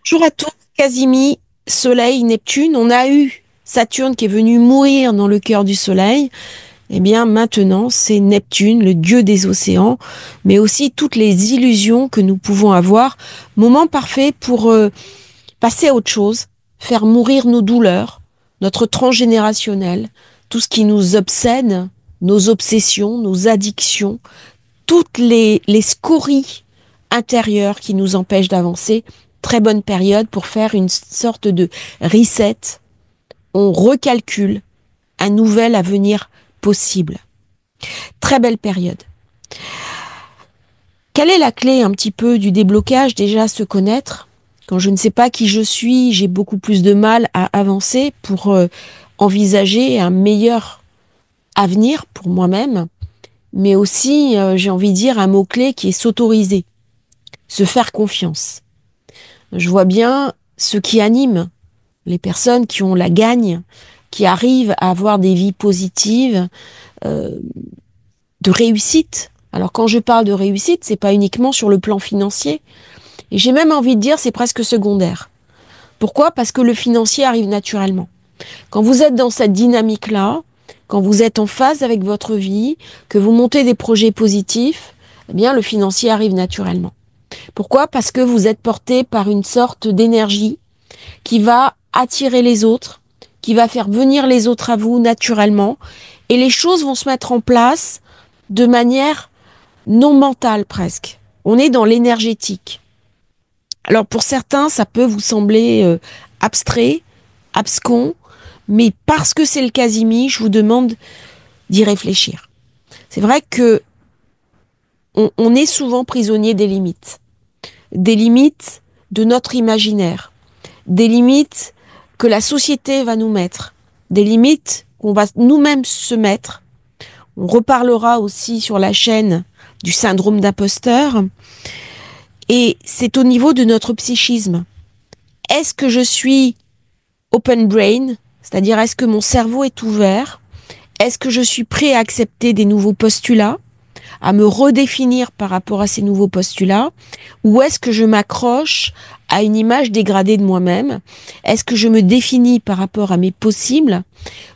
Bonjour à tous, Casimir, Soleil, Neptune. On a eu Saturne qui est venu mourir dans le cœur du Soleil. Eh bien, maintenant, c'est Neptune, le dieu des océans, mais aussi toutes les illusions que nous pouvons avoir. Moment parfait pour passer à autre chose, faire mourir nos douleurs, notre transgénérationnel, tout ce qui nous obsède, nos obsessions, nos addictions, toutes les scories intérieures qui nous empêchent d'avancer. Très bonne période pour faire une sorte de reset. On recalcule un nouvel avenir possible. Très belle période. Quelle est la clé un petit peu du déblocage? Déjà, se connaître. Quand je ne sais pas qui je suis, j'ai beaucoup plus de mal à avancer pour envisager un meilleur avenir pour moi-même. Mais aussi, j'ai envie de dire un mot-clé qui est s'autoriser, se faire confiance. Je vois bien ce qui anime les personnes qui ont la gagne, qui arrivent à avoir des vies positives, euh, de réussite. Alors quand je parle de réussite, c'est pas uniquement sur le plan financier. Et j'ai même envie de dire c'est presque secondaire. Pourquoi? Parce que le financier arrive naturellement. Quand vous êtes dans cette dynamique-là, quand vous êtes en phase avec votre vie, que vous montez des projets positifs, eh bien le financier arrive naturellement. Pourquoi? Parce que vous êtes porté par une sorte d'énergie qui va attirer les autres, qui va faire venir les autres à vous naturellement, et les choses vont se mettre en place de manière non mentale presque. On est dans l'énergétique. Alors pour certains, ça peut vous sembler abstrait, abscon, mais parce que c'est le Casimir, je vous demande d'y réfléchir. C'est vrai que on est souvent prisonnier des limites de notre imaginaire, des limites que la société va nous mettre, des limites qu'on va nous-mêmes se mettre. On reparlera aussi sur la chaîne du syndrome d'imposteur. Et c'est au niveau de notre psychisme. Est-ce que je suis open brain, c'est-à-dire est-ce que mon cerveau est ouvert? Est-ce que je suis prêt à accepter des nouveaux postulats, à me redéfinir par rapport à ces nouveaux postulats? Ou est-ce que je m'accroche à une image dégradée de moi-même? Est-ce que je me définis par rapport à mes possibles?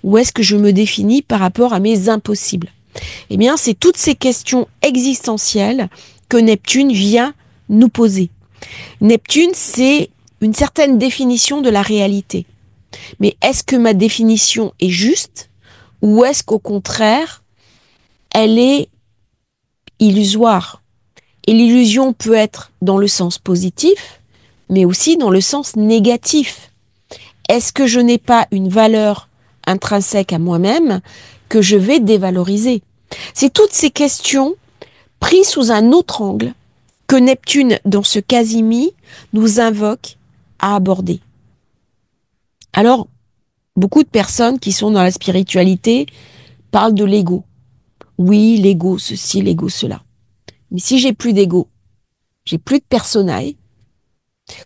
Ou est-ce que je me définis par rapport à mes impossibles? Eh bien, c'est toutes ces questions existentielles que Neptune vient nous poser. Neptune, c'est une certaine définition de la réalité. Mais est-ce que ma définition est juste ou est-ce qu'au contraire, elle est illusoire? Et l'illusion peut être dans le sens positif, mais aussi dans le sens négatif. Est-ce que je n'ai pas une valeur intrinsèque à moi-même que je vais dévaloriser? C'est toutes ces questions prises sous un autre angle que Neptune, dans ce Casimir, nous invoque à aborder. Alors, beaucoup de personnes qui sont dans la spiritualité parlent de l'ego. Oui, l'ego, ceci, l'ego, cela. Mais si j'ai plus d'ego, j'ai plus de personail,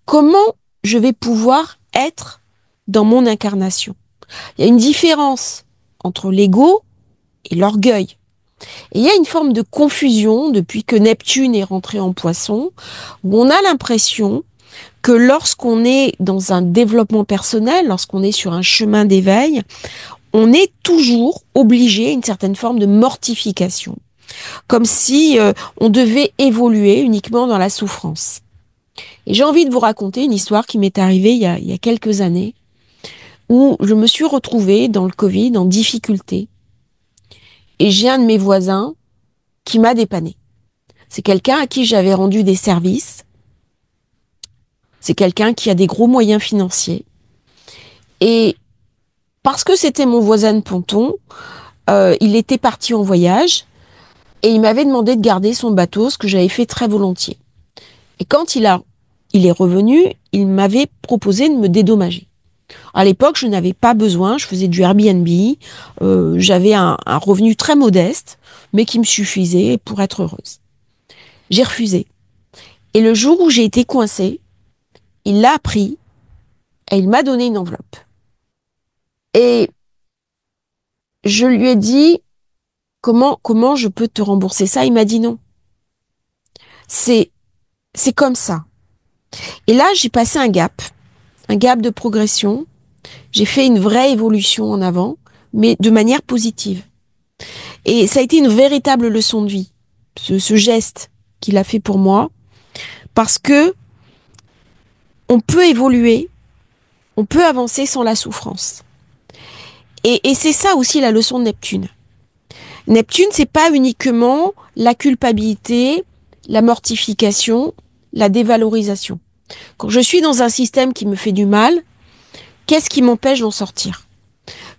comment je vais pouvoir être dans mon incarnation? Il y a une différence entre l'ego et l'orgueil. Et il y a une forme de confusion depuis que Neptune est rentré en Poisson, où on a l'impression que lorsqu'on est dans un développement personnel, lorsqu'on est sur un chemin d'éveil, on est toujours obligé à une certaine forme de mortification, comme si on devait évoluer uniquement dans la souffrance. Et j'ai envie de vous raconter une histoire qui m'est arrivée il y a quelques années, où je me suis retrouvée dans le Covid en difficulté, et j'ai un de mes voisins qui m'a dépanné. C'est quelqu'un à qui j'avais rendu des services, c'est quelqu'un qui a des gros moyens financiers, et parce que c'était mon voisin de ponton, il était parti en voyage, et il m'avait demandé de garder son bateau, ce que j'avais fait très volontiers. Et quand il est revenu, il m'avait proposé de me dédommager. À l'époque, je n'avais pas besoin, je faisais du Airbnb, j'avais un revenu très modeste, mais qui me suffisait pour être heureuse. J'ai refusé. Et le jour où j'ai été coincée, il l'a appris et il m'a donné une enveloppe. Et je lui ai dit, comment je peux te rembourser ça? Il m'a dit non. C'est, c'est comme ça. Et là, j'ai passé un gap de progression. J'ai fait une vraie évolution en avant, mais de manière positive. Et ça a été une véritable leçon de vie, ce geste qu'il a fait pour moi, parce que on peut évoluer, on peut avancer sans la souffrance. Et c'est ça aussi la leçon de Neptune. Neptune, c'est pas uniquement la culpabilité, la mortification, la dévalorisation. Quand je suis dans un système qui me fait du mal, qu'est-ce qui m'empêche d'en sortir?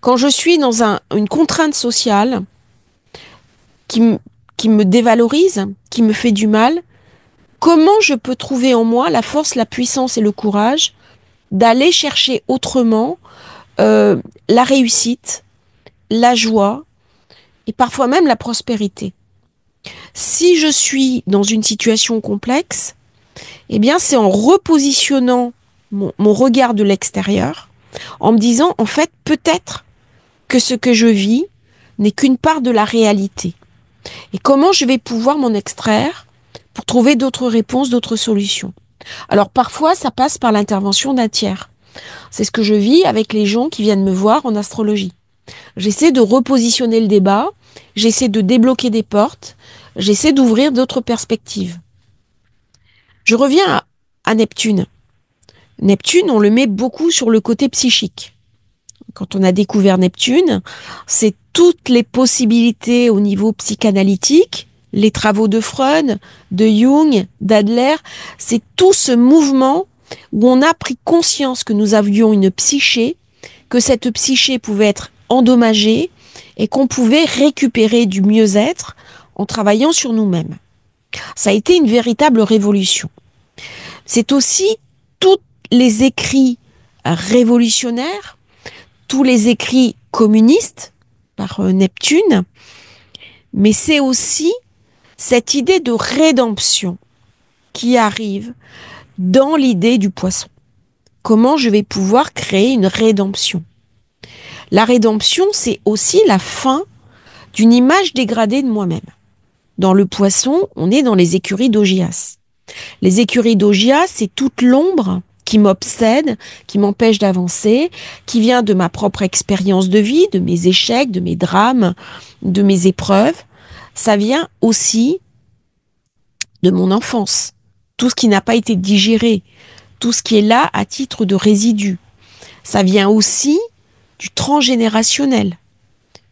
Quand je suis dans une contrainte sociale qui me dévalorise, qui me fait du mal, comment je peux trouver en moi la force, la puissance et le courage d'aller chercher autrement la réussite, la joie et parfois même la prospérité? Si je suis dans une situation complexe, eh bien c'est en repositionnant mon regard de l'extérieur, en me disant en fait peut-être que ce que je vis n'est qu'une part de la réalité. Et comment je vais pouvoir m'en extraire pour trouver d'autres réponses, d'autres solutions? Alors parfois ça passe par l'intervention d'un tiers. C'est ce que je vis avec les gens qui viennent me voir en astrologie. J'essaie de repositionner le débat, j'essaie de débloquer des portes, j'essaie d'ouvrir d'autres perspectives. Je reviens à Neptune. Neptune, on le met beaucoup sur le côté psychique. Quand on a découvert Neptune, c'est toutes les possibilités au niveau psychanalytique, les travaux de Freud, de Jung, d'Adler, c'est tout ce mouvement où on a pris conscience que nous avions une psyché, que cette psyché pouvait être endommagée et qu'on pouvait récupérer du mieux-être en travaillant sur nous-mêmes. Ça a été une véritable révolution. C'est aussi tous les écrits révolutionnaires, tous les écrits communistes par Neptune, mais c'est aussi cette idée de rédemption qui arrive dans l'idée du poisson. Comment je vais pouvoir créer une rédemption? La rédemption, c'est aussi la fin d'une image dégradée de moi-même. Dans le poisson, on est dans les écuries d'Augias. Les écuries d'Augias, c'est toute l'ombre qui m'obsède, qui m'empêche d'avancer, qui vient de ma propre expérience de vie, de mes échecs, de mes drames, de mes épreuves. Ça vient aussi de mon enfance. Tout ce qui n'a pas été digéré, tout ce qui est là à titre de résidu. Ça vient aussi du transgénérationnel.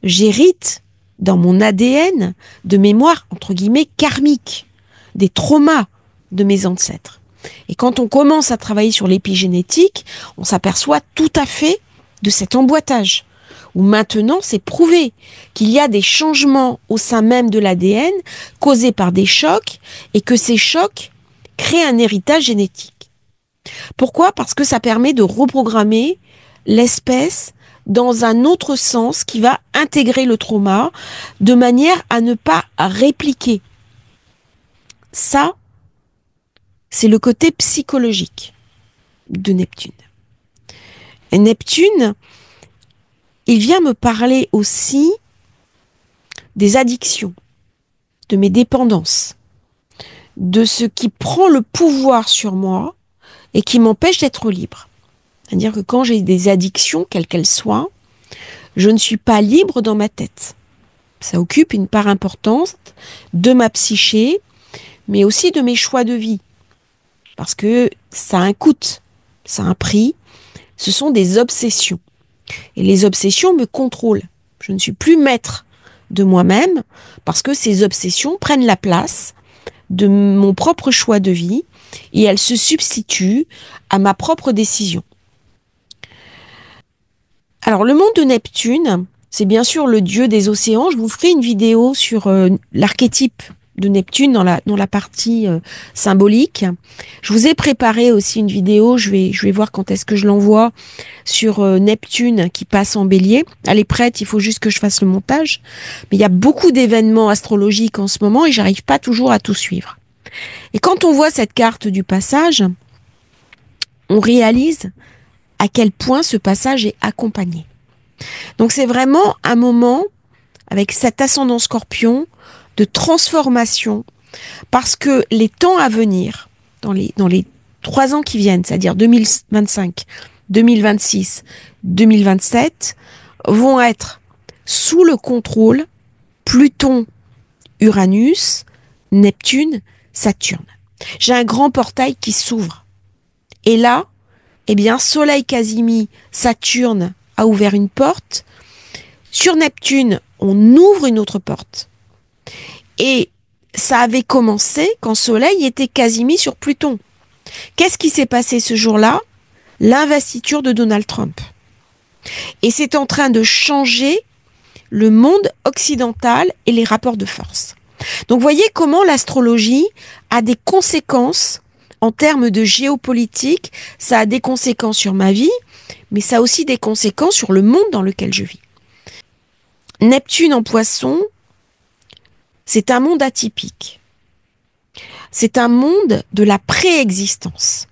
J'hérite dans mon ADN de mémoire, entre guillemets, karmique, des traumas de mes ancêtres. Et quand on commence à travailler sur l'épigénétique, on s'aperçoit tout à fait de cet emboîtage, où maintenant c'est prouvé qu'il y a des changements au sein même de l'ADN causés par des chocs et que ces chocs créent un héritage génétique. Pourquoi? Parce que ça permet de reprogrammer l'espèce dans un autre sens qui va intégrer le trauma de manière à ne pas répliquer. Ça, c'est le côté psychologique de Neptune. Et Neptune, il vient me parler aussi des addictions, de mes dépendances, de ce qui prend le pouvoir sur moi et qui m'empêche d'être libre. C'est-à-dire que quand j'ai des addictions, quelles qu'elles soient, je ne suis pas libre dans ma tête. Ça occupe une part importante de ma psyché, mais aussi de mes choix de vie. Parce que ça a un coût, ça a un prix. Ce sont des obsessions. Et les obsessions me contrôlent. Je ne suis plus maître de moi-même parce que ces obsessions prennent la place de mon propre choix de vie et elles se substituent à ma propre décision. Alors, le monde de Neptune, c'est bien sûr le dieu des océans. Je vous ferai une vidéo sur l'archétype de Neptune dans la partie symbolique. Je vous ai préparé aussi une vidéo, je vais voir quand est-ce que je l'envoie, sur Neptune qui passe en bélier. Elle est prête, il faut juste que je fasse le montage. Mais il y a beaucoup d'événements astrologiques en ce moment et j'arrive pas toujours à tout suivre. Et quand on voit cette carte du passage, on réalise à quel point ce passage est accompagné. Donc c'est vraiment un moment, avec cet ascendant Scorpion, de transformation, parce que les temps à venir, dans les 3 ans qui viennent, c'est-à-dire 2025, 2026, 2027, vont être sous le contrôle Pluton, Uranus, Neptune, Saturne. J'ai un grand portail qui s'ouvre. Et là, eh bien, Soleil Casimir, Saturne a ouvert une porte. Sur Neptune, on ouvre une autre porte. Et ça avait commencé quand Soleil était Casimir sur Pluton. Qu'est-ce qui s'est passé ce jour-là? L'investiture de Donald Trump. Et c'est en train de changer le monde occidental et les rapports de force. Donc voyez comment l'astrologie a des conséquences en termes de géopolitique, ça a des conséquences sur ma vie, mais ça a aussi des conséquences sur le monde dans lequel je vis. Neptune en Poisson, c'est un monde atypique. C'est un monde de la préexistence.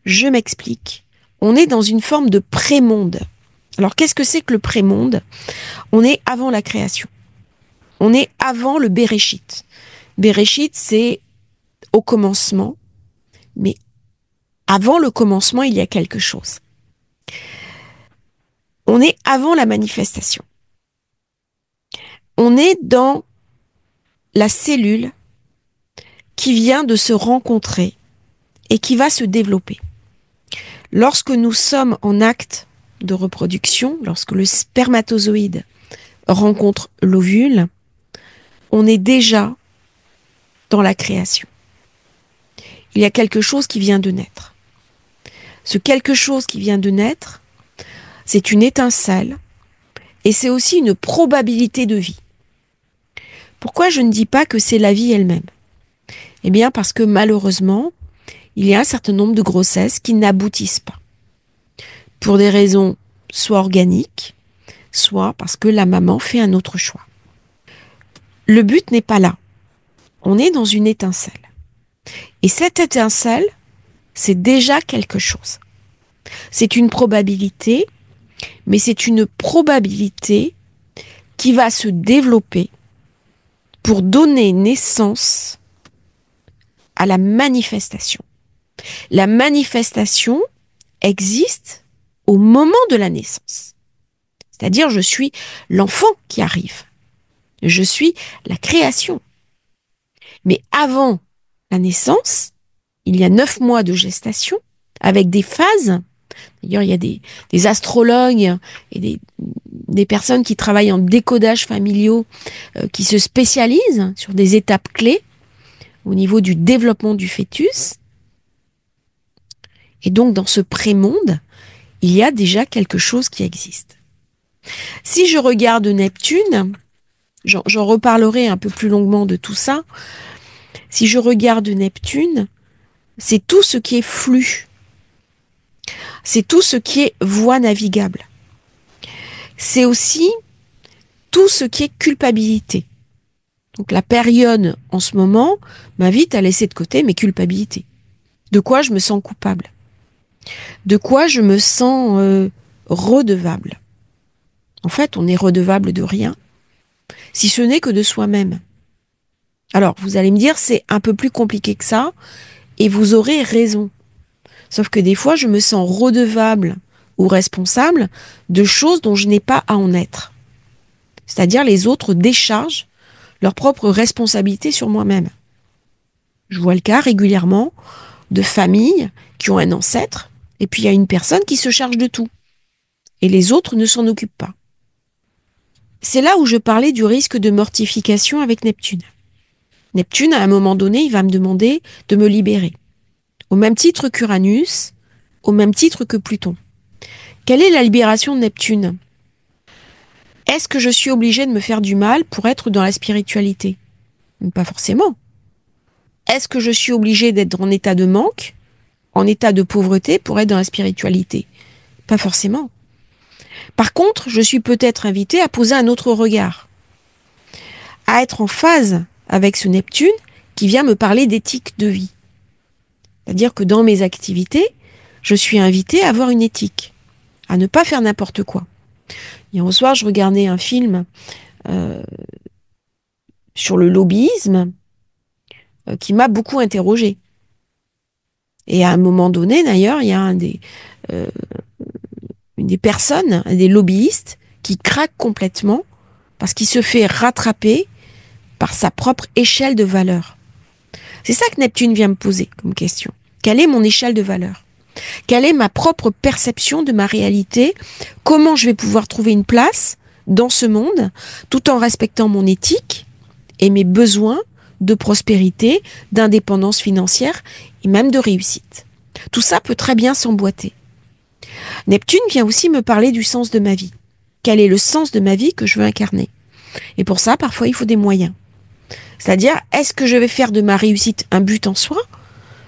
Je m'explique. On est dans une forme de pré-monde. Alors qu'est-ce que c'est que le pré-monde? On est avant la création. On est avant le Béréchit. Béréchit, c'est au commencement, mais avant le commencement, il y a quelque chose. On est avant la manifestation. On est dans la cellule qui vient de se rencontrer et qui va se développer. Lorsque nous sommes en acte de reproduction, lorsque le spermatozoïde rencontre l'ovule, on est déjà dans la création. Il y a quelque chose qui vient de naître. Ce quelque chose qui vient de naître, c'est une étincelle et c'est aussi une probabilité de vie. Pourquoi je ne dis pas que c'est la vie elle-même? Eh bien parce que malheureusement, il y a un certain nombre de grossesses qui n'aboutissent pas. Pour des raisons soit organiques, soit parce que la maman fait un autre choix. Le but n'est pas là. On est dans une étincelle. Et cette étincelle, c'est déjà quelque chose. C'est une probabilité, mais c'est une probabilité qui va se développer pour donner naissance à la manifestation. La manifestation existe au moment de la naissance. C'est-à-dire, je suis l'enfant qui arrive. Je suis la création. Mais avant la naissance, il y a 9 mois de gestation avec des phases. D'ailleurs, il y a des astrologues et des personnes qui travaillent en décodage familiaux qui se spécialisent sur des étapes clés au niveau du développement du fœtus. Et donc, dans ce pré-monde, il y a déjà quelque chose qui existe. Si je regarde Neptune, j'en reparlerai un peu plus longuement de tout ça. Si je regarde Neptune, c'est tout ce qui est flux. C'est tout ce qui est voie navigable. C'est aussi tout ce qui est culpabilité. Donc la période en ce moment m'invite à laisser de côté mes culpabilités. De quoi je me sens coupable? De quoi je me sens redevable? En fait, on est redevable de rien, si ce n'est que de soi-même. Alors, vous allez me dire, c'est un peu plus compliqué que ça, et vous aurez raison. Sauf que des fois, je me sens redevable ou responsable de choses dont je n'ai pas à en être. C'est-à-dire, les autres déchargent leur propre responsabilité sur moi-même. Je vois le cas régulièrement de familles qui ont un ancêtre, et puis il y a une personne qui se charge de tout. Et les autres ne s'en occupent pas. C'est là où je parlais du risque de mortification avec Neptune. Neptune, à un moment donné, il va me demander de me libérer. Au même titre qu'Uranus, au même titre que Pluton. Quelle est la libération de Neptune? Est-ce que je suis obligée de me faire du mal pour être dans la spiritualité? Pas forcément. Est-ce que je suis obligée d'être en état de manque, en état de pauvreté pour être dans la spiritualité? Pas forcément. Par contre, je suis peut-être invitée à poser un autre regard, à être en phase avec ce Neptune qui vient me parler d'éthique de vie. C'est-à-dire que dans mes activités, je suis invitée à avoir une éthique, à ne pas faire n'importe quoi. Hier au soir, je regardais un film sur le lobbyisme qui m'a beaucoup interrogée. Et à un moment donné, d'ailleurs, il y a une des personnes, des lobbyistes, qui craque complètement parce qu'il se fait rattraper par sa propre échelle de valeur. C'est ça que Neptune vient me poser comme question. Quelle est mon échelle de valeur? Quelle est ma propre perception de ma réalité? Comment je vais pouvoir trouver une place dans ce monde tout en respectant mon éthique et mes besoins de prospérité, d'indépendance financière et même de réussite? Tout ça peut très bien s'emboîter. Neptune vient aussi me parler du sens de ma vie. Quel est le sens de ma vie que je veux incarner? Et pour ça, parfois, il faut des moyens. C'est-à-dire, est-ce que je vais faire de ma réussite un but en soi?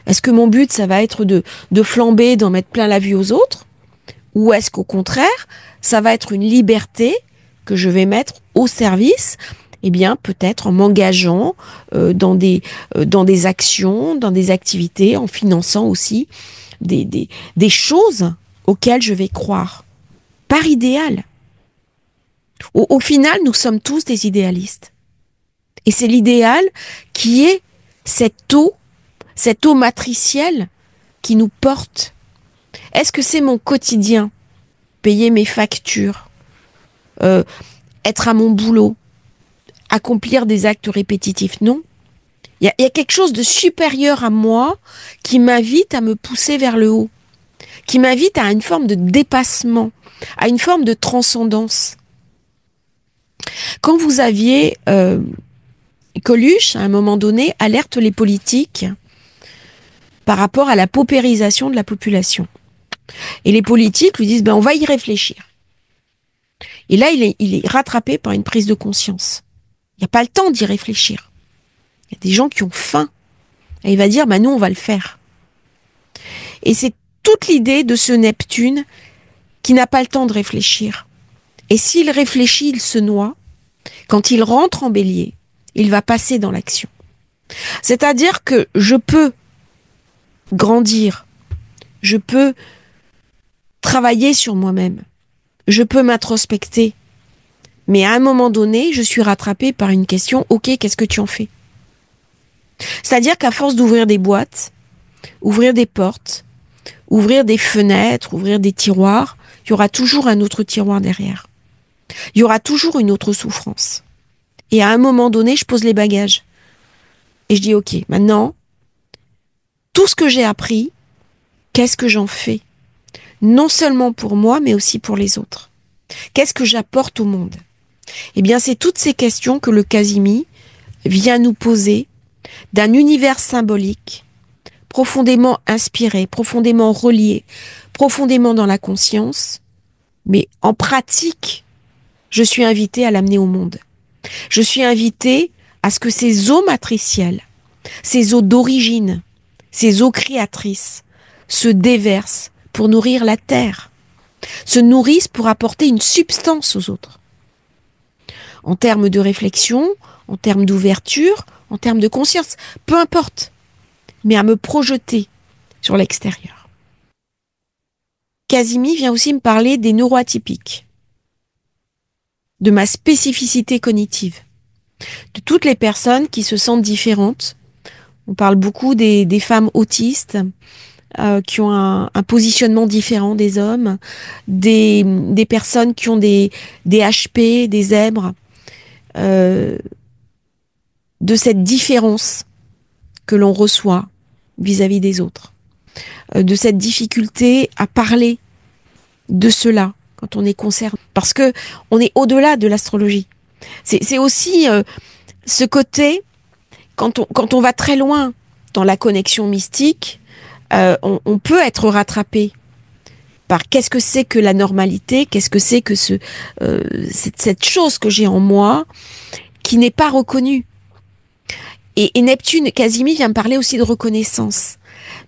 Est-ce que mon but, ça va être de flamber, d'en mettre plein la vue aux autres? Ou est-ce qu'au contraire, ça va être une liberté que je vais mettre au service, eh bien, peut-être en m'engageant dans des actions, dans des activités, en finançant aussi des choses auxquelles je vais croire. Par idéal. Au final, nous sommes tous des idéalistes. Et c'est l'idéal qui est cette eau matricielle qui nous porte. Est-ce que c'est mon quotidien? Payer mes factures, être à mon boulot, accomplir des actes répétitifs? Non. Il y a quelque chose de supérieur à moi qui m'invite à me pousser vers le haut, qui m'invite à une forme de dépassement, à une forme de transcendance. Quand vous aviez Coluche, à un moment donné, alerte les politiques par rapport à la paupérisation de la population. Et les politiques lui disent, on va y réfléchir. Et là, il est rattrapé par une prise de conscience. Il n'y a pas le temps d'y réfléchir. Il y a des gens qui ont faim. Et il va dire, nous, on va le faire. Et c'est toute l'idée de ce Neptune qui n'a pas le temps de réfléchir. Et s'il réfléchit, il se noie. Quand il rentre en Bélier, il va passer dans l'action. C'est-à-dire que je peux grandir, je peux travailler sur moi-même, je peux m'introspecter, mais à un moment donné, je suis rattrapée par une question, ok, qu'est-ce que tu en fais? C'est-à-dire qu'à force d'ouvrir des boîtes, ouvrir des portes, ouvrir des fenêtres, ouvrir des tiroirs, il y aura toujours un autre tiroir derrière. Il y aura toujours une autre souffrance. Et à un moment donné, je pose les bagages. Et je dis, ok, maintenant, tout ce que j'ai appris, qu'est-ce que j'en fais? Non seulement pour moi, mais aussi pour les autres. Qu'est-ce que j'apporte au monde? Eh bien, c'est toutes ces questions que le Casimi vient nous poser d'un univers symbolique, profondément inspiré, profondément relié, profondément dans la conscience, mais en pratique, je suis invitée à l'amener au monde. Je suis invitée à ce que ces eaux matricielles, ces eaux d'origine, ces eaux créatrices se déversent pour nourrir la terre, se nourrissent pour apporter une substance aux autres. En termes de réflexion, en termes d'ouverture, en termes de conscience, peu importe, mais à me projeter sur l'extérieur. Casimi vient aussi me parler des neuroatypiques, de ma spécificité cognitive, de toutes les personnes qui se sentent différentes. On parle beaucoup des femmes autistes qui ont un positionnement différent des hommes, des personnes qui ont des HP, des zèbres, de cette différence que l'on reçoit vis-à-vis des autres, de cette difficulté à parler de cela quand on est concerné, parce que on est au-delà de l'astrologie. C'est aussi ce côté, quand on va très loin dans la connexion mystique, on peut être rattrapé par qu'est-ce que c'est que la normalité, qu'est-ce que c'est que cette chose que j'ai en moi qui n'est pas reconnue. Et Neptune, Casimi vient me parler aussi de reconnaissance.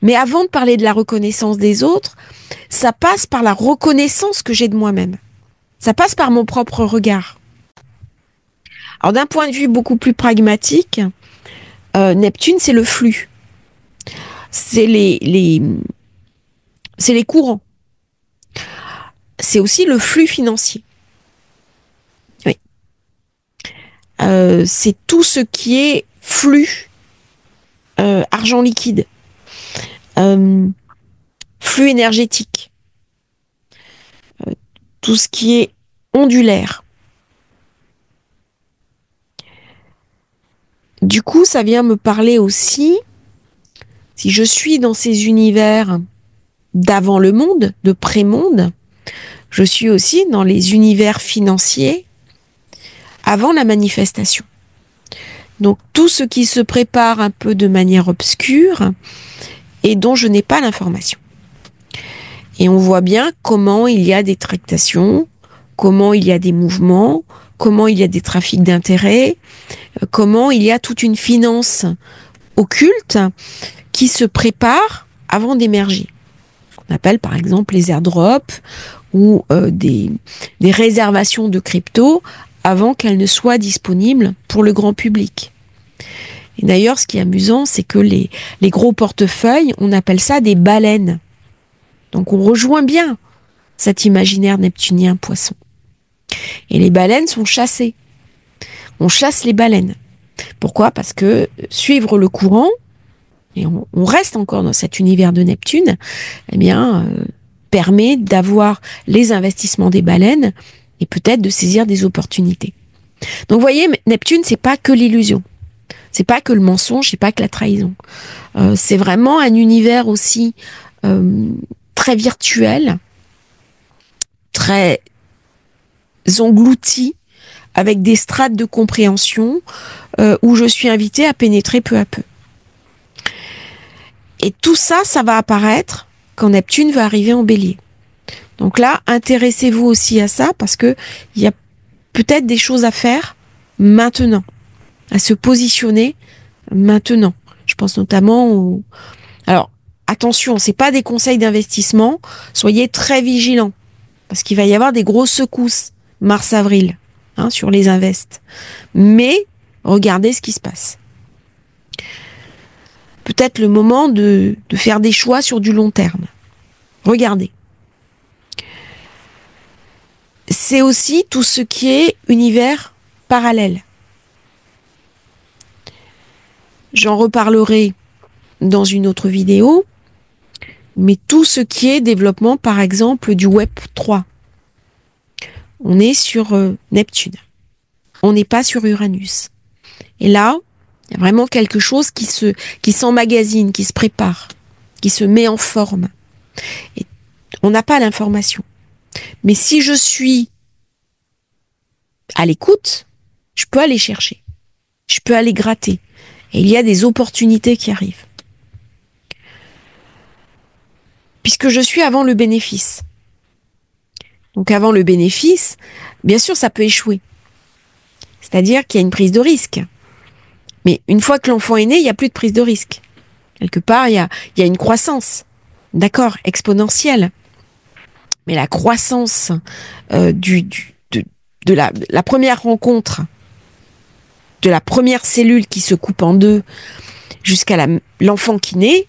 Mais avant de parler de la reconnaissance des autres, ça passe par la reconnaissance que j'ai de moi-même. Ça passe par mon propre regard. Alors d'un point de vue beaucoup plus pragmatique, Neptune, c'est le flux. C'est les courants. C'est aussi le flux financier. Oui. C'est tout ce qui est flux, argent liquide. flux énergétique, tout ce qui est ondulaire. Du coup, ça vient me parler aussi, si je suis dans ces univers d'avant le monde, de pré-monde, je suis aussi dans les univers financiers avant la manifestation. Donc tout ce qui se prépare un peu de manière obscure et dont je n'ai pas l'information. Et on voit bien comment il y a des tractations, comment il y a des mouvements, comment il y a des trafics d'intérêts, comment il y a toute une finance occulte qui se prépare avant d'émerger. On appelle par exemple les airdrops ou des réservations de crypto avant qu'elles ne soient disponibles pour le grand public. Et d'ailleurs, ce qui est amusant, c'est que les gros portefeuilles, on appelle ça des baleines. Donc on rejoint bien cet imaginaire neptunien poisson. Et les baleines sont chassées. On chasse les baleines. Pourquoi ? Parce que suivre le courant, et on reste encore dans cet univers de Neptune, eh bien, permet d'avoir les investissements des baleines et peut-être de saisir des opportunités. Donc vous voyez, Neptune, c'est pas que l'illusion. C'est pas que le mensonge, c'est pas que la trahison. C'est vraiment un univers aussi très virtuel, très englouti, avec des strates de compréhension où je suis invitée à pénétrer peu à peu. Et tout ça, ça va apparaître quand Neptune va arriver en Bélier. Donc là, intéressez-vous aussi à ça parce que il y a peut-être des choses à faire maintenant, à se positionner maintenant. Je pense notamment au... Alors, attention, c'est pas des conseils d'investissement, soyez très vigilants parce qu'il va y avoir des grosses secousses mars-avril sur les invests. Mais regardez ce qui se passe. Peut-être le moment de faire des choix sur du long terme. Regardez. C'est aussi tout ce qui est univers parallèle. J'en reparlerai dans une autre vidéo, mais tout ce qui est développement, par exemple, du Web 3. On est sur Neptune. On n'est pas sur Uranus. Et là, il y a vraiment quelque chose qui s'emmagasine, qui se prépare, qui se met en forme. Et on n'a pas l'information. Mais si je suis à l'écoute, je peux aller chercher. Je peux aller gratter. Et il y a des opportunités qui arrivent. Puisque je suis avant le bénéfice. Donc avant le bénéfice, bien sûr, ça peut échouer. C'est-à-dire qu'il y a une prise de risque. Mais une fois que l'enfant est né, il n'y a plus de prise de risque. Quelque part, il y a une croissance. D'accord, exponentielle. Mais la croissance de la première rencontre, de la première cellule qui se coupe en deux, jusqu'à l'enfant qui naît,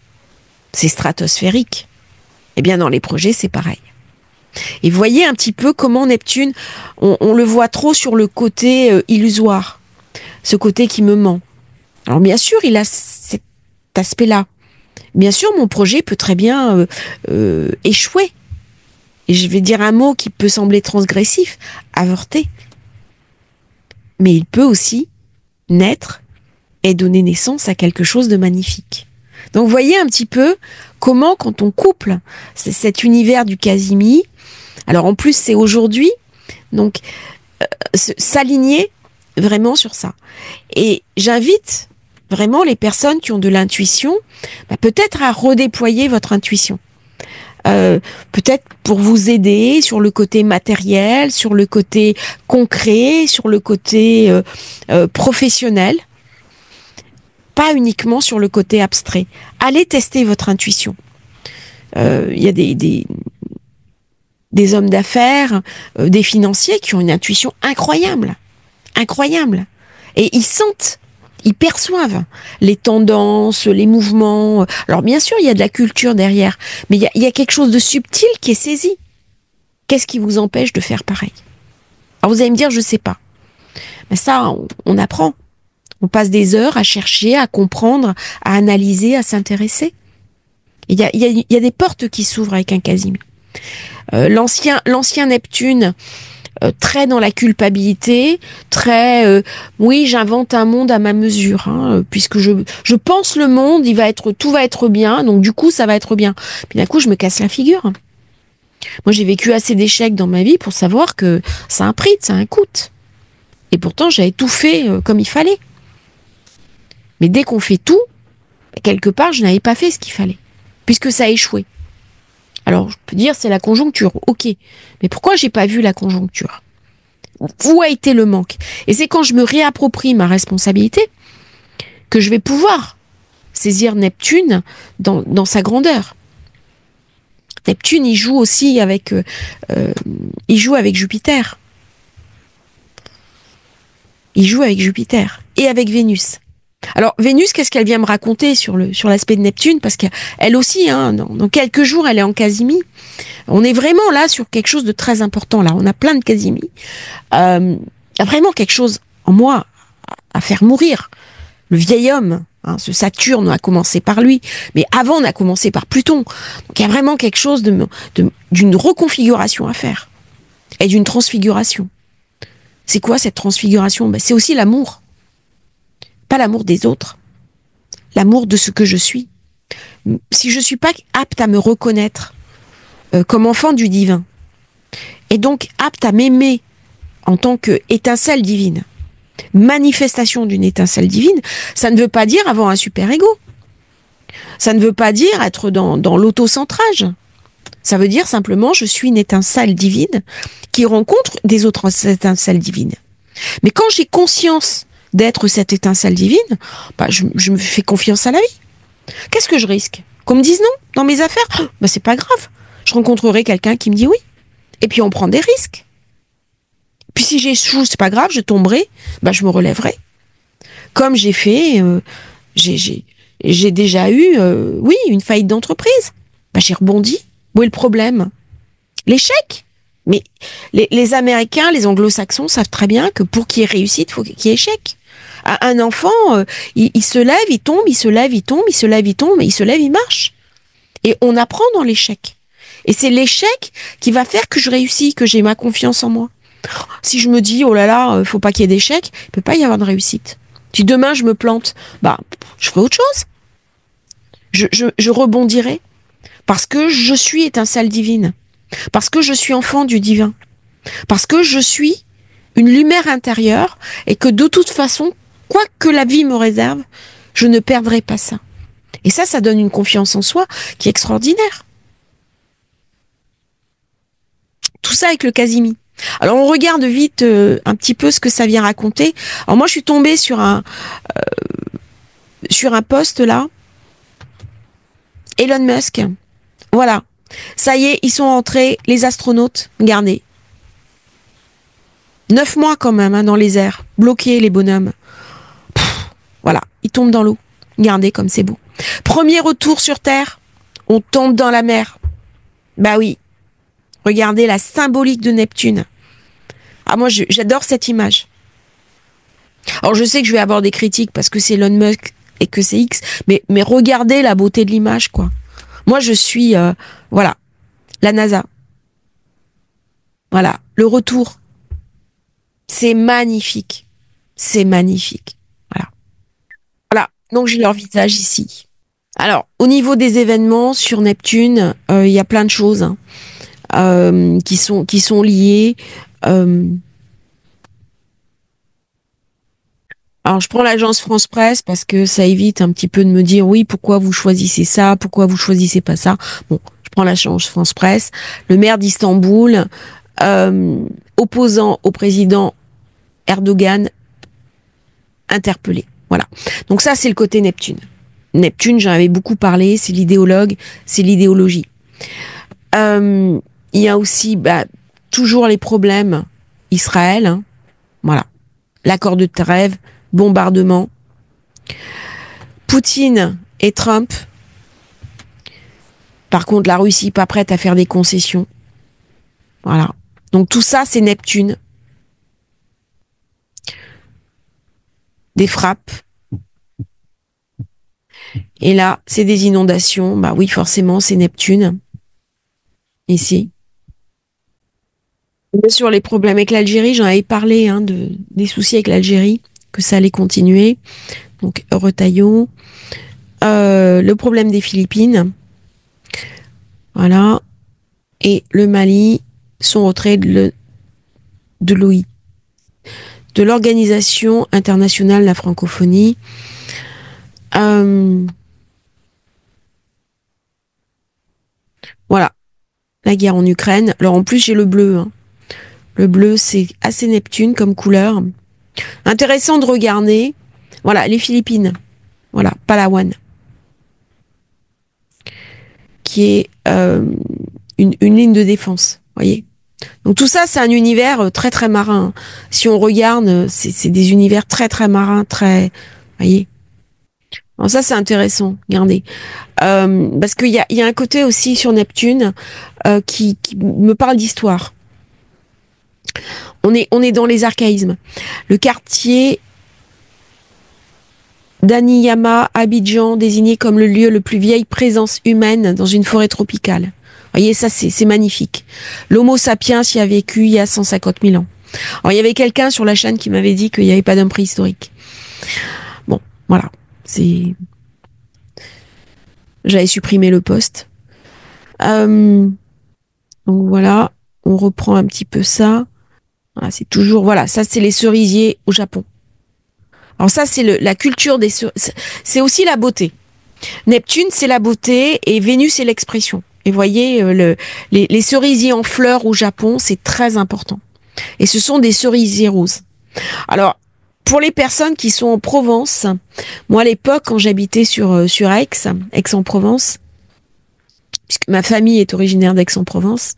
c'est stratosphérique. Eh bien, dans les projets, c'est pareil. Et voyez un petit peu comment Neptune, on le voit trop sur le côté illusoire, ce côté qui me ment. Alors bien sûr, il a cet aspect-là. Bien sûr, mon projet peut très bien échouer. Et je vais dire un mot qui peut sembler transgressif, avorter. Mais il peut aussi naître et donner naissance à quelque chose de magnifique. Donc voyez un petit peu comment, quand on couple cet univers du Casimi, alors en plus c'est aujourd'hui, donc s'aligner vraiment sur ça. Et j'invite vraiment les personnes qui ont de l'intuition, peut-être à redéployer votre intuition. Peut-être pour vous aider sur le côté matériel, sur le côté concret, sur le côté professionnel, pas uniquement sur le côté abstrait. Allez tester votre intuition. Il y a des hommes d'affaires, des financiers qui ont une intuition incroyable, incroyable, et ils sentent. Ils perçoivent les tendances, les mouvements. Alors bien sûr, il y a de la culture derrière, mais il y a quelque chose de subtil qui est saisi. Qu'est-ce qui vous empêche de faire pareil ? Alors vous allez me dire, je sais pas. Mais ça, on apprend. On passe des heures à chercher, à comprendre, à analyser, à s'intéresser. Il y a des portes qui s'ouvrent avec un Casimir. L'ancien Neptune, très dans la culpabilité, très oui, j'invente un monde à ma mesure, hein, puisque je pense le monde, tout va être bien, donc du coup ça va être bien. Puis d'un coup je me casse la figure. Moi j'ai vécu assez d'échecs dans ma vie pour savoir que ça a un prix, ça a un coût. Et pourtant j'avais tout fait comme il fallait. Mais dès qu'on fait tout, quelque part je n'avais pas fait ce qu'il fallait, puisque ça a échoué. Alors, je peux dire, c'est la conjoncture, ok. Mais pourquoi j'ai pas vu la conjoncture? Où a été le manque? Et c'est quand je me réapproprie ma responsabilité que je vais pouvoir saisir Neptune dans sa grandeur. Neptune, il joue aussi avec Jupiter. Il joue avec Jupiter et avec Vénus. Alors Vénus, qu'est-ce qu'elle vient me raconter sur l'aspect de Neptune? Parce qu'elle aussi, hein, dans quelques jours, elle est en Casimir. On est vraiment là sur quelque chose de très important. Là, on a plein de Casimir. Il y a vraiment quelque chose en moi à faire mourir. Le vieil homme, hein, ce Saturne, on a commencé par lui, mais avant on a commencé par Pluton. Donc il y a vraiment quelque chose d'une reconfiguration à faire et d'une transfiguration. C'est quoi cette transfiguration? C'est aussi l'amour. Pas l'amour des autres, l'amour de ce que je suis. Si je suis pas apte à me reconnaître comme enfant du divin, et donc apte à m'aimer en tant qu'étincelle divine, manifestation d'une étincelle divine, ça ne veut pas dire avoir un super-ego. Ça ne veut pas dire être dans l'autocentrage. Ça veut dire simplement je suis une étincelle divine qui rencontre des autres étincelles divines. Mais quand j'ai conscience d'être cette étincelle divine, je me fais confiance à la vie. Qu'est-ce que je risque? Qu'on me dise non dans mes affaires? C'est pas grave. Je rencontrerai quelqu'un qui me dit oui. Et puis on prend des risques. Puis si j'échoue, c'est pas grave, je tomberai, je me relèverai. Comme j'ai fait, j'ai déjà eu, oui, une faillite d'entreprise. J'ai rebondi. Où est le problème? L'échec. Mais les Américains, les Anglo-Saxons savent très bien que pour qu'il y ait réussite, il faut qu'il y ait échec. Un enfant, il se lève, il tombe, il se lève, il tombe, il se lève, il tombe, il se lève, il marche. Et on apprend dans l'échec. Et c'est l'échec qui va faire que je réussis, que j'ai ma confiance en moi. Si je me dis, oh là là, faut pas qu'il y ait d'échec, il peut pas y avoir de réussite. Si demain je me plante, je ferai autre chose. Je rebondirai. Parce que je suis étincelle divine. Parce que je suis enfant du divin. Parce que je suis une lumière intérieure et que de toute façon, quoi que la vie me réserve, je ne perdrai pas ça. Et ça donne une confiance en soi qui est extraordinaire. Tout ça avec le Casimir. Alors on regarde vite un petit peu ce que ça vient raconter. Alors moi je suis tombée sur un post là. Elon Musk. Voilà. Ça y est, ils sont rentrés, les astronautes. Regardez. 9 mois quand même dans les airs. Bloqués les bonhommes. Voilà. Ils tombent dans l'eau. Regardez comme c'est beau. Premier retour sur Terre. On tombe dans la mer. Oui. Regardez la symbolique de Neptune. Ah, moi, j'adore cette image. Alors, je sais que je vais avoir des critiques parce que c'est Elon Musk et que c'est X, mais regardez la beauté de l'image, quoi. Moi, je suis, voilà, la NASA. Voilà, le retour. C'est magnifique. C'est magnifique. Voilà. Voilà, donc j'ai leur visage ici. Alors, au niveau des événements sur Neptune, il y a plein de choses qui sont liées. Alors, je prends l'agence France Presse parce que ça évite un petit peu de me dire oui, pourquoi vous choisissez ça, pourquoi vous choisissez pas ça. Bon, je prends l'agence France Presse. Le maire d'Istanbul, opposant au président Erdogan, interpellé. Voilà. Donc ça, c'est le côté Neptune. Neptune, j'en avais beaucoup parlé, c'est l'idéologue, c'est l'idéologie. Il y a aussi toujours les problèmes Israël. Hein. Voilà. L'accord de trêve, bombardement. Poutine et Trump. Par contre, la Russie pas prête à faire des concessions. Voilà. Donc tout ça, c'est Neptune. Des frappes. Et là, c'est des inondations. Bah oui, forcément, c'est Neptune, ici. Bien sûr, les problèmes avec l'Algérie, j'en avais parlé, hein, des soucis avec l'Algérie, que ça allait continuer. Donc, retaillons. Le problème des Philippines. Voilà. Et le Mali, son retrait de l'OI, de l'Organisation internationale de la francophonie. Voilà. La guerre en Ukraine. Alors, en plus, j'ai le bleu, hein. Le bleu, c'est assez Neptune comme couleur. Intéressant de regarder. Voilà, les Philippines. Voilà, Palawan. Qui est une ligne de défense. Voyez. Donc tout ça, c'est un univers très très marin. Si on regarde, c'est des univers très très marins, très. Voyez. Alors ça, c'est intéressant. Regardez. Parce qu'il y a un côté aussi sur Neptune qui me parle d'histoire. On est dans les archaïsmes. Le quartier d'Aniyama, Abidjan, désigné comme le lieu le plus vieille présence humaine dans une forêt tropicale. Vous voyez, ça c'est magnifique. L'Homo sapiens y a vécu il y a 150 000 ans. Alors il y avait quelqu'un sur la chaîne qui m'avait dit qu'il n'y avait pas d'homme préhistorique. Bon, voilà. J'avais supprimé le post. Donc voilà, on reprend un petit peu ça. Voilà, c'est toujours, voilà, ça c'est les cerisiers au Japon. Alors ça c'est la culture des cerisiers. C'est aussi la beauté. Neptune c'est la beauté et Vénus c'est l'expression. Et voyez, les cerisiers en fleurs au Japon, c'est très important. Et ce sont des cerisiers roses. Alors, pour les personnes qui sont en Provence, moi à l'époque, quand j'habitais sur Aix-en-Provence, puisque ma famille est originaire d'Aix-en-Provence,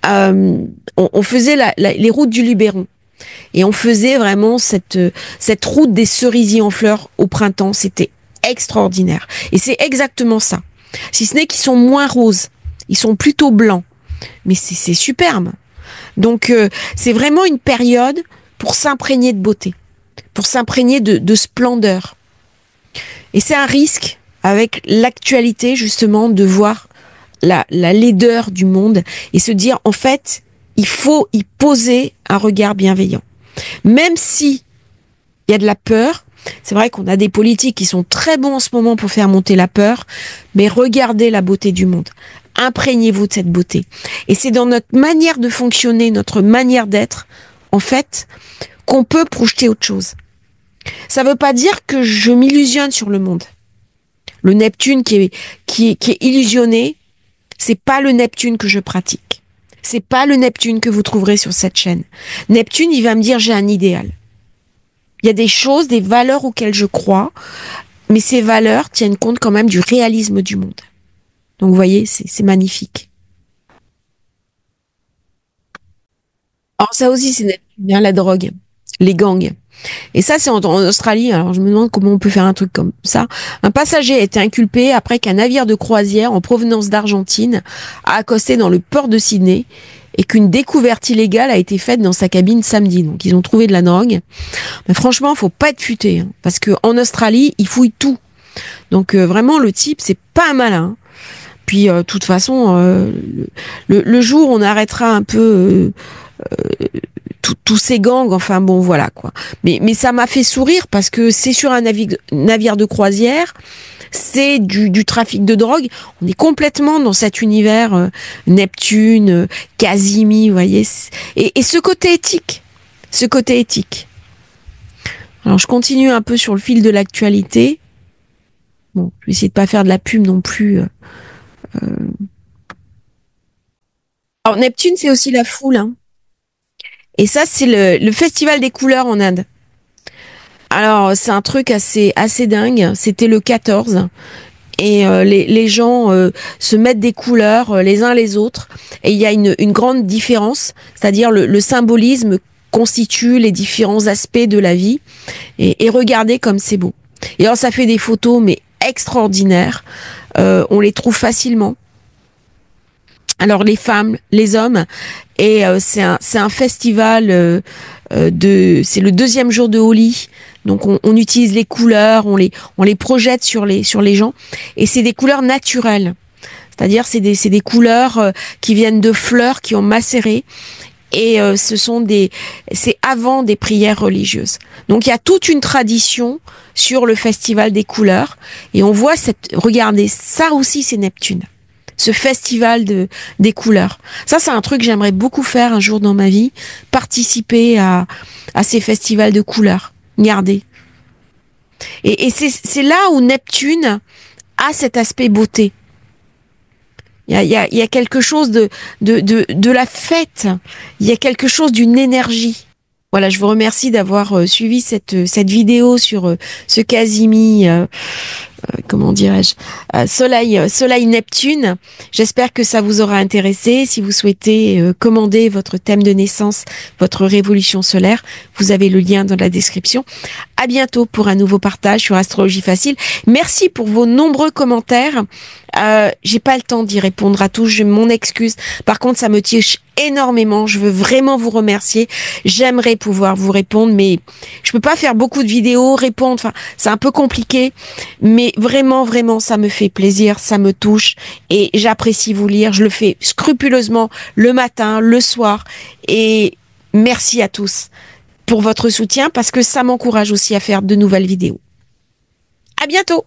on faisait les routes du Luberon. Et on faisait vraiment cette route des cerisiers en fleurs au printemps. C'était extraordinaire. Et c'est exactement ça. Si ce n'est qu'ils sont moins roses. Ils sont plutôt blancs. Mais c'est superbe. Donc, c'est vraiment une période pour s'imprégner de beauté. Pour s'imprégner de splendeur. Et c'est un risque, avec l'actualité, justement, de voir la laideur du monde et se dire, en fait, il faut y poser un regard bienveillant. Même si il y a de la peur, c'est vrai qu'on a des politiques qui sont très bons en ce moment pour faire monter la peur, mais regardez la beauté du monde. Imprégnez-vous de cette beauté. Et c'est dans notre manière de fonctionner, notre manière d'être, en fait, qu'on peut projeter autre chose. Ça ne veut pas dire que je m'illusionne sur le monde. Le Neptune qui est illusionné, c'est pas le Neptune que je pratique. C'est pas le Neptune que vous trouverez sur cette chaîne. Neptune, il va me dire j'ai un idéal. Il y a des choses, des valeurs auxquelles je crois, mais ces valeurs tiennent compte quand même du réalisme du monde. Donc vous voyez, c'est magnifique. Alors ça aussi, c'est Neptune, bien la drogue, les gangs. Et ça, c'est en Australie. Alors, je me demande comment on peut faire un truc comme ça. Un passager a été inculpé après qu'un navire de croisière en provenance d'Argentine a accosté dans le port de Sydney et qu'une découverte illégale a été faite dans sa cabine samedi. Donc, ils ont trouvé de la drogue. Mais franchement, faut pas être futé, hein, parce que en Australie, ils fouillent tout. Donc, vraiment, le type, c'est pas un malin. Puis, de toute façon, le jour où on arrêtera un peu tous ces gangs, enfin bon, voilà quoi. Mais ça m'a fait sourire parce que c'est sur un navire de croisière, c'est du trafic de drogue. On est complètement dans cet univers Neptune, Casimir, vous voyez. Et ce côté éthique, Alors je continue un peu sur le fil de l'actualité. Bon, je vais essayer de pas faire de la pub non plus. Alors Neptune, c'est aussi la foule, hein. Et ça, c'est le Festival des couleurs en Inde. Alors, c'est un truc assez dingue. C'était le 14. Et les gens se mettent des couleurs les uns les autres. Et il y a une grande différence. C'est-à-dire le symbolisme constitue les différents aspects de la vie. Et regardez comme c'est beau. Et alors, ça fait des photos, mais extraordinaires. On les trouve facilement. Alors les femmes, les hommes, et c'est un festival c'est le deuxième jour de Holi. Donc on utilise les couleurs, on les projette sur les gens, et c'est des couleurs naturelles. C'est-à-dire c'est des couleurs qui viennent de fleurs qui ont macéré. Et c'est avant des prières religieuses. Donc il y a toute une tradition sur le festival des couleurs, et on voit regardez, ça aussi c'est Neptune. Ce festival des couleurs. Ça c'est un truc que j'aimerais beaucoup faire un jour dans ma vie, participer à ces festivals de couleurs. Regardez. Et c'est là où Neptune a cet aspect beauté. Il y a quelque chose de la fête. Il y a quelque chose d'une énergie. Voilà, je vous remercie d'avoir suivi cette vidéo sur ce Casimi, comment dirais-je, Soleil Neptune. J'espère que ça vous aura intéressé. Si vous souhaitez commander votre thème de naissance, votre révolution solaire, vous avez le lien dans la description. À bientôt pour un nouveau partage sur Astrologie Facile. Merci pour vos nombreux commentaires. J'ai pas le temps d'y répondre à tous, j'ai mon excuse. Par contre, ça me touche énormément. Je veux vraiment vous remercier. J'aimerais pouvoir vous répondre, mais je peux pas faire beaucoup de vidéos, répondre. Enfin, c'est un peu compliqué, mais vraiment, vraiment, ça me fait plaisir, ça me touche, et j'apprécie vous lire. Je le fais scrupuleusement le matin, le soir, et merci à tous pour votre soutien, parce que ça m'encourage aussi à faire de nouvelles vidéos. À bientôt!